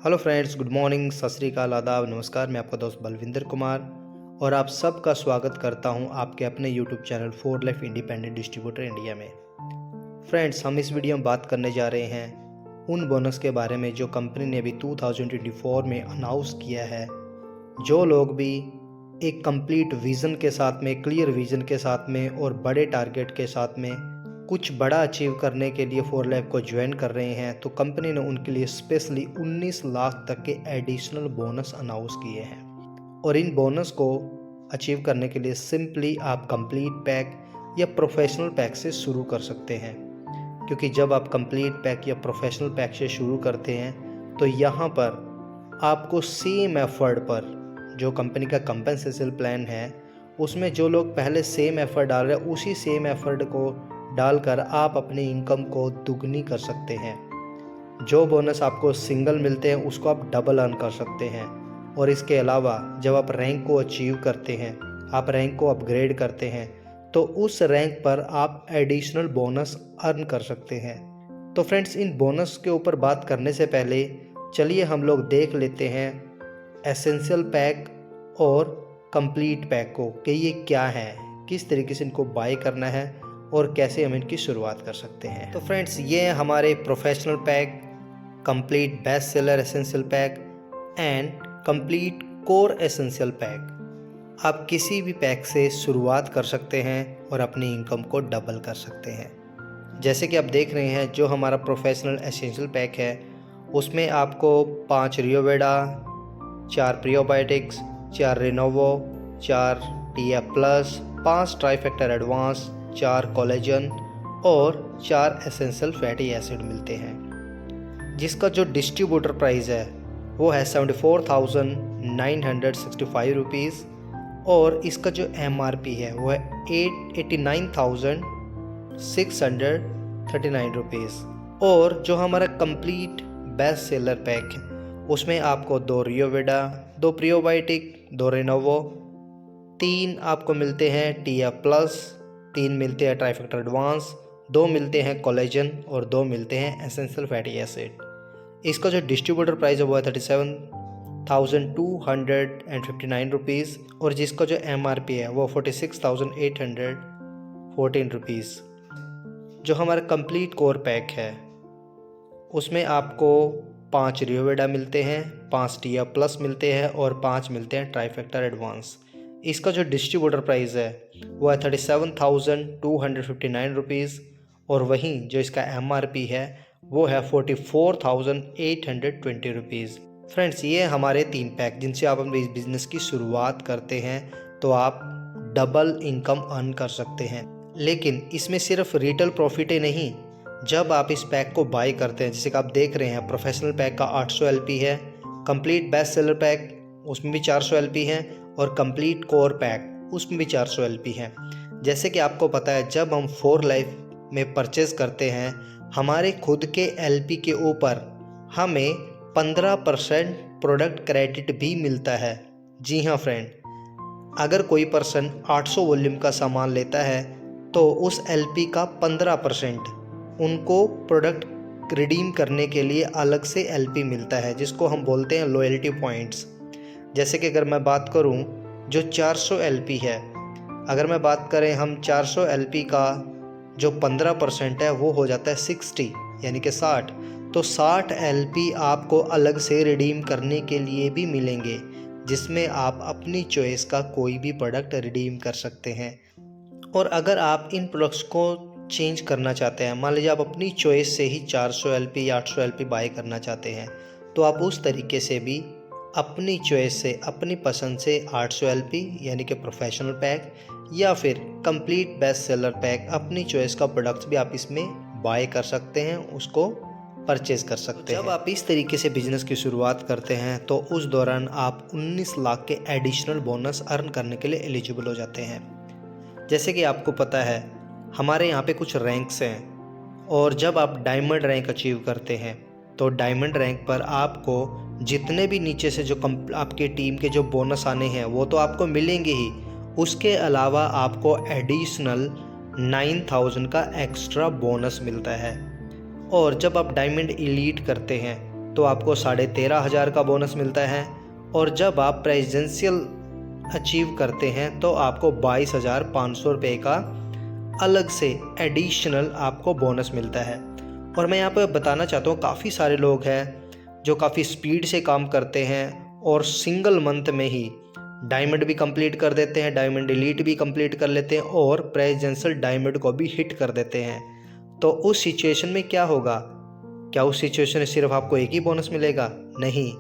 Hello friends, good morning, सत श्री अकाल, आदाब, नमस्कार। मैं आपका दोस्त बलविंदर कुमार और आप सबका स्वागत करता हूं आपके अपने YouTube channel for life independent distributor India में। फ्रेंड्स, हम इस वीडियो में बात करने जा रहे हैं उन बोनस के बारे में जो कंपनी ने अभी 2024 में अनाउंस किया है। जो लोग भी एक कंप्लीट विज़न के साथ में, क्लियर विज़न के साथ में और बड़े टारगेट के साथ में कुछ बड़ा अचीव करने के लिए फॉर लाइफ को ज्वाइन कर रहे हैं, तो कंपनी ने उनके लिए स्पेशली 19 लाख तक के एडिशनल बोनस अनाउंस किए हैं। और इन बोनस को अचीव करने के लिए सिंपली आप कंप्लीट पैक या प्रोफेशनल पैक से शुरू कर सकते हैं, क्योंकि जब आप कंप्लीट पैक या प्रोफेशनल पैक से शुरू करते हैं तो यहाँ पर आपको सेम एफर्ट पर जो कंपनी का कंपेंसेशन प्लान है उसमें जो लोग पहले सेम एफर्ट डाल रहे हैं उसी सेम एफर्ट को डालकर आप अपनी इनकम को दुगनी कर सकते हैं। जो बोनस आपको सिंगल मिलते हैं उसको आप डबल अर्न कर सकते हैं। और इसके अलावा जब आप रैंक को अचीव करते हैं, आप रैंक को अपग्रेड करते हैं, तो उस रैंक पर आप एडिशनल बोनस अर्न कर सकते हैं। तो फ्रेंड्स, इन बोनस के ऊपर बात करने से पहले चलिए हम लोग देख लेते हैं एसेंशियल पैक और कंप्लीट पैक को कि ये क्या है, किस तरीके से इनको बाय करना है और कैसे हम इनकी शुरुआत कर सकते हैं। तो फ्रेंड्स, ये हमारे professional pack, complete best seller essential pack and complete core essential pack. आप किसी भी पैक से शुरुआत कर सकते हैं और अपनी इनकम को डबल कर सकते हैं। जैसे कि आप देख रहे हैं, जो हमारा प्रोफेशनल एसेंशियल पैक है उसमें आपको 5 Riovida, 4 prebiotics, 4 Renuvo, 4 TF plus, 5 trifactor advance, 4 collagen और 4 एसेंशियल फैटी एसिड मिलते हैं, जिसका जो डिस्ट्रीब्यूटर प्राइस है वो है 74,965 रुपीज़ और इसका जो एमआरपी है वो है 89,639 रुपीज़। और जो हमारा कंप्लीट बेस्ट सेलर पैक है उसमें आपको 2 रियोवेडा, 2 प्रीबायोटिक, 2 रिनोवो, 3 आपको मिलते हैं टीएफ प्लस, 3 मिलते हैं ट्राइफैक्टर एडवांस, 2 मिलते हैं कोलेजन और 2 मिलते हैं एसेंशियल फैटी एसिड। इसका जो डिस्ट्रीब्यूटर प्राइस है वो है 37,259 रुपीज़ और जिसका जो एमआरपी है वो 46,814 रुपीज़। जो हमारा कंप्लीट कोर पैक है उसमें आपको 5 रियोवेडा मिलते हैं, 5 टीएफ प्लस मिलते हैं और 5 मिलते हैं ट्राइफैक्टर एडवांस। इसका जो डिस्ट्रीब्यूटर प्राइस है वो है 37,259 रुपीज़ और वहीं जो इसका एमआरपी है वो है 44,820 रुपीज़। फ्रेंड्स, ये हमारे 3 पैक जिनसे आप अपने बिजनेस की शुरुआत करते हैं तो आप डबल इनकम अर्न कर सकते हैं। लेकिन इसमें सिर्फ रिटेल प्रॉफिट ही नहीं, जब आप इस पैक को बाय करते हैं, जैसे कि आप देख रहे हैं प्रोफेशनल पैक का 800 LP है, कंप्लीट बेस्ट सेलर पैक उसमें भी 400 LP है और कंप्लीट कोर पैक उसमें भी 400 LP है। जैसे कि आपको पता है, जब हम फॉर लाइफ में परचेज करते हैं हमारे खुद के LP के ऊपर हमें 15% प्रोडक्ट क्रेडिट भी मिलता है। जी हाँ फ्रेंड, अगर कोई पर्सन 800 वॉल्यूम का सामान लेता है तो उस LP का 15% उनको प्रोडक्ट रिडीम करने के लिए अलग से LP मिलता है, जिसको हम बोलते हैं लॉयल्टी पॉइंट्स। जैसे कि अगर मैं बात करूं जो 400 LP है, अगर मैं बात करें हम 400 LP का जो 15% है वो हो जाता है 60 यानी कि 60। तो 60 LP आपको अलग से रिडीम करने के लिए भी मिलेंगे, जिसमें आप अपनी चॉइस का कोई भी प्रोडक्ट रिडीम कर सकते हैं। और अगर आप इन प्रोडक्ट्स को चेंज करना चाहते हैं, मान लीजिए आप अपनी चॉइस से ही 400 LP या 800 LP बाय करना चाहते हैं, तो आप उस तरीके से भी अपनी चॉइस से, अपनी पसंद से 800 LP यानी कि प्रोफेशनल पैक या फिर कंप्लीट बेस्ट सेलर पैक, अपनी चॉइस का प्रोडक्ट्स भी आप इसमें बाय कर सकते हैं, उसको परचेज कर सकते हैं। जब आप इस तरीके से बिजनेस की शुरुआत करते हैं तो उस दौरान आप 19 लाख के एडिशनल बोनस अर्न करने के लिए एलिजिबल हो जाते हैं। जैसे कि आपको पता है हमारे यहाँ पे कुछ रैंक्स हैं और जब आप डायमंड रैंक अचीव करते हैं तो डायमंड रैंक पर आपको जितने भी नीचे से जो आपके टीम के जो बोनस आने हैं वो तो आपको मिलेंगे ही, उसके अलावा आपको एडिशनल 9,000 का एक्स्ट्रा बोनस मिलता है। और जब आप डायमंड एलीट करते हैं तो आपको 13,500 का बोनस मिलता है। और जब आप प्रेसिडेंशियल अचीव करते हैं तो आपको 22,500 रुपये का अलग से एडिशनल आपको बोनस मिलता है। और मैं यहाँ पर बताना चाहता हूँ, काफ़ी सारे लोग हैं जो काफ़ी स्पीड से काम करते हैं और सिंगल मंथ में ही डायमंड भी कंप्लीट कर देते हैं, डायमंड एलीट भी कंप्लीट कर लेते हैं और प्रेसिडेंशियल डायमंड को भी हिट कर देते हैं। तो उस सिचुएशन में क्या होगा? क्या उस सिचुएशन में सिर्फ आपको एक ही बोनस मिलेगा? नहीं,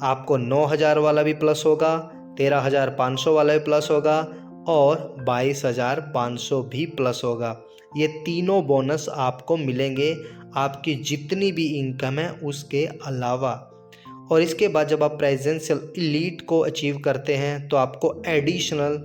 आपको 9,000 वाला भी प्लस होगा, 13,500 वाला भी प्लस होगा और 22,500 भी प्लस होगा। ये तीनों बोनस आपको मिलेंगे आपकी जितनी भी इनकम है उसके अलावा। और इसके बाद जब आप प्रेसिडेंशियल एलीट को अचीव करते हैं तो आपको एडिशनल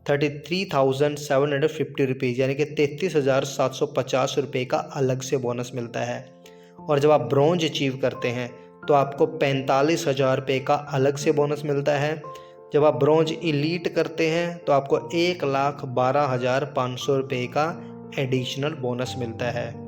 33,750 रुपीज़ यानी कि 33,750 रुपये का अलग से बोनस मिलता है। और जब आप ब्रॉन्ज अचीव करते हैं तो आपको 45,000 रुपये का अलग से बोनस मिलता है। जब आप ब्रॉन्ज एलीट करते हैं तो आपको 1,12,500 रुपये का एडिशनल बोनस मिलता है।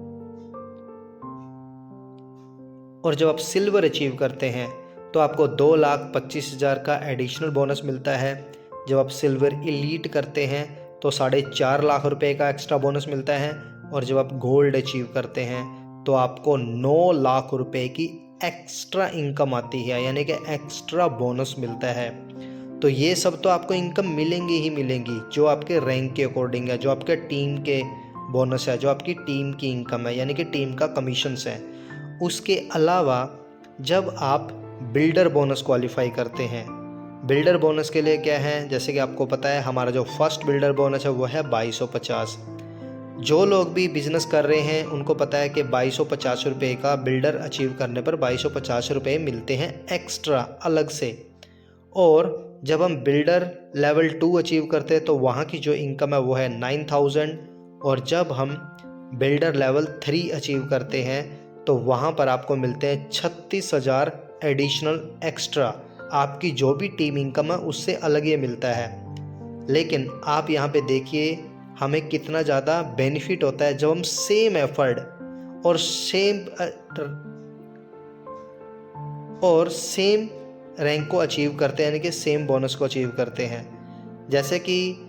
और जब आप सिल्वर अचीव करते हैं तो आपको 2,25,000 का एडिशनल बोनस मिलता है। जब आप सिल्वर एलीट करते हैं तो 4.5 लाख रुपए का एक्स्ट्रा बोनस मिलता है। और जब आप गोल्ड अचीव करते हैं तो आपको 9 लाख रुपए की एक्स्ट्रा इनकम आती है, यानी कि एक्स्ट्रा बोनस मिलता है। तो ये सब तो आपको इनकम मिलेंगी ही मिलेंगी जो आपके रैंक के अकॉर्डिंग है, जो आपके टीम के बोनस है, जो आपकी टीम की इनकम है, यानी कि टीम का कमीशंस है। उसके अलावा जब आप बिल्डर बोनस क्वालिफाई करते हैं, बिल्डर बोनस के लिए क्या है, जैसे कि आपको पता है हमारा जो फर्स्ट बिल्डर बोनस है वो है 2250। जो लोग भी बिजनेस कर रहे हैं उनको पता है कि 2250 रुपये का बिल्डर अचीव करने पर 2250 रुपये मिलते हैं एक्स्ट्रा अलग से। और जब हम बिल्डर लेवल 2 अचीव करते हैं तो वहाँ की जो इनकम है वो है 9,000। और जब हम बिल्डर लेवल 3 अचीव करते हैं तो वहाँ पर आपको मिलते हैं 36,000 एडिशनल एक्स्ट्रा। आपकी जो भी टीम इनकम है उससे अलग ये मिलता है। लेकिन आप यहाँ पे देखिए हमें कितना ज़्यादा बेनिफिट होता है जब हम सेम एफर्ट और सेम रैंक को अचीव करते हैं, यानी कि सेम बोनस को अचीव करते हैं। जैसे कि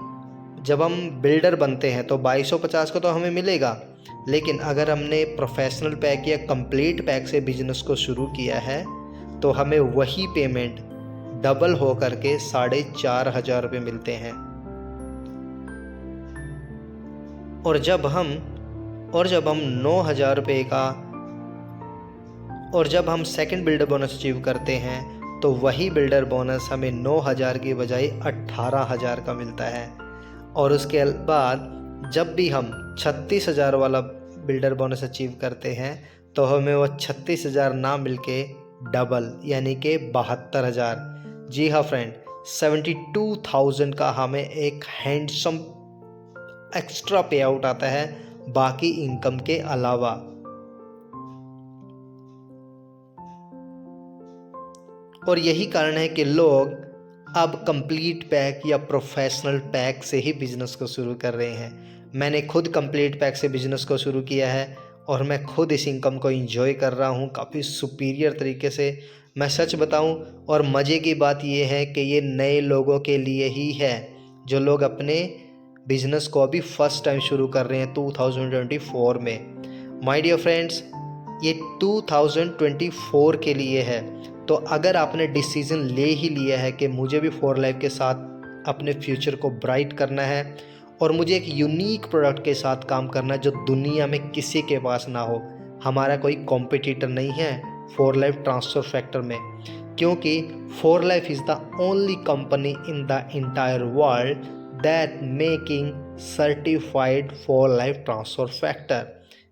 जब हम बिल्डर बनते हैं तो 2250 का तो हमें मिलेगा, लेकिन अगर हमने प्रोफेशनल पैक या कंप्लीट पैक से बिजनेस को शुरू किया है तो हमें वही पेमेंट डबल हो करके 4,500 रुपये मिलते हैं। और जब हम 9,000 रुपये का और जब हम सेकंड बिल्डर बोनस अचीव करते हैं तो वही बिल्डर बोनस हमें 9,000 की बजाय 18,000 का मिलता है। और उसके बाद जब भी हम 36,000 वाला बिल्डर बोनस अचीव करते हैं तो हमें वो 36,000 ना मिलके डबल यानी कि 72,000, जी हाँ फ्रेंड, 72,000 का हमें एक हैंडसम एक्स्ट्रा पे आउट आता है बाकी इनकम के अलावा। और यही कारण है कि लोग अब कंप्लीट पैक या प्रोफेशनल पैक से ही बिजनेस को शुरू कर रहे हैं। मैंने खुद कंप्लीट पैक से बिजनेस को शुरू किया है और मैं खुद इस इनकम को एंजॉय कर रहा हूँ काफ़ी सुपीरियर तरीके से। मैं सच बताऊँ और मज़े की बात यह है कि ये नए लोगों के लिए ही है जो लोग अपने बिजनेस को अभी फर्स्ट टाइम शुरू कर रहे हैं 2024 में। माय डियर फ्रेंड्स, ये 2024 के लिए है। तो अगर आपने डिसीज़न ले ही लिया है कि मुझे भी 4 लाइफ के साथ अपने फ्यूचर को ब्राइट करना है और मुझे एक यूनिक प्रोडक्ट के साथ काम करना है जो दुनिया में किसी के पास ना हो, हमारा कोई कॉम्पिटिटर नहीं है 4 लाइफ ट्रांसफर फैक्टर में, क्योंकि 4 life is the only company in the entire world that making certified 4 life transfer factor.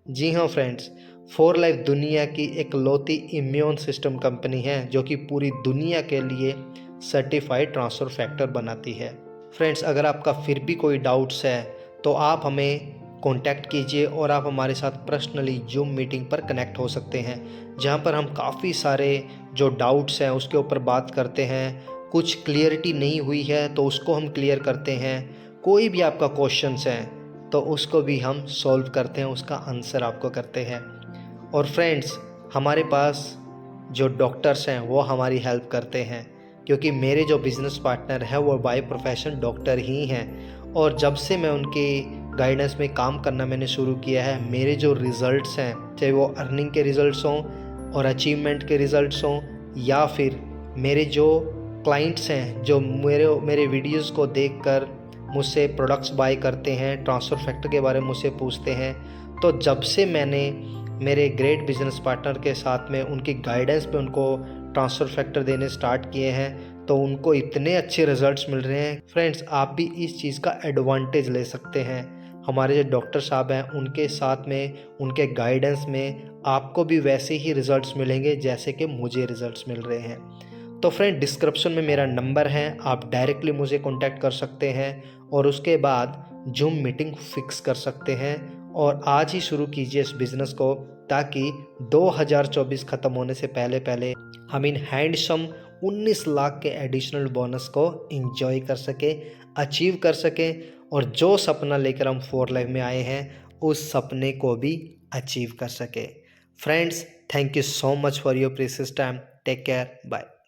जी हाँ फ्रेंड्स, 4 लाइफ दुनिया की इकलौती इम्यून सिस्टम कंपनी है जो कि पूरी दुनिया के लिए सर्टिफाइड ट्रांसफ़र फैक्टर बनाती है। फ्रेंड्स, अगर आपका फिर भी कोई डाउट्स है तो आप हमें कांटेक्ट कीजिए और आप हमारे साथ पर्सनली जूम मीटिंग पर कनेक्ट हो सकते हैं, जहां पर हम काफ़ी सारे जो डाउट्स हैं उसके ऊपर बात करते हैं। कुछ क्लियरिटी नहीं हुई है तो उसको हम क्लियर करते हैं। कोई भी आपका क्वेश्चंस हैं तो उसको भी हम सॉल्व करते हैं, उसका आंसर आपको करते हैं। और फ्रेंड्स, हमारे पास जो डॉक्टर्स हैं वो हमारी हेल्प करते हैं, क्योंकि मेरे जो बिज़नेस पार्टनर है वो बाय प्रोफेशन डॉक्टर ही हैं। और जब से मैं उनके गाइडेंस में काम करना मैंने शुरू किया है, मेरे जो रिज़ल्ट्स हैं, चाहे वो अर्निंग के रिज़ल्ट्स हों और अचीवमेंट के रिज़ल्ट्स हों, या फिर मेरे जो क्लाइंट्स हैं जो मेरे वीडियोस को देखकर मुझसे प्रोडक्ट्स बाय करते हैं, ट्रांसफ़र फैक्टर के बारे में मुझसे पूछते हैं, तो जब से मैंने मेरे ग्रेट बिजनेस पार्टनर के साथ में उनकी गाइडेंस पे उनको ट्रांसफ़र फैक्टर देने स्टार्ट किए हैं, तो उनको इतने अच्छे रिजल्ट्स मिल रहे हैं। फ्रेंड्स, आप भी इस चीज़ का एडवांटेज ले सकते हैं। हमारे जो डॉक्टर साहब हैं उनके साथ में, उनके गाइडेंस में आपको भी वैसे ही रिजल्ट्स मिलेंगे जैसे कि मुझे रिजल्ट्स मिल रहे हैं। तो फ्रेंड, डिस्क्रिप्शन में मेरा नंबर है, आप डायरेक्टली मुझे कॉन्टैक्ट कर सकते हैं और उसके बाद जूम मीटिंग फिक्स कर सकते हैं। और आज ही शुरू कीजिए इस बिज़नेस को, ताकि 2024 ख़त्म होने से पहले पहले हम इन हैंडसम 19 लाख के एडिशनल बोनस को एंजॉय कर सकें, अचीव कर सकें, और जो सपना लेकर हम 4 लाइफ में आए हैं उस सपने को भी अचीव कर सकें। Friends, thank you so much for your precious time. Take care, bye.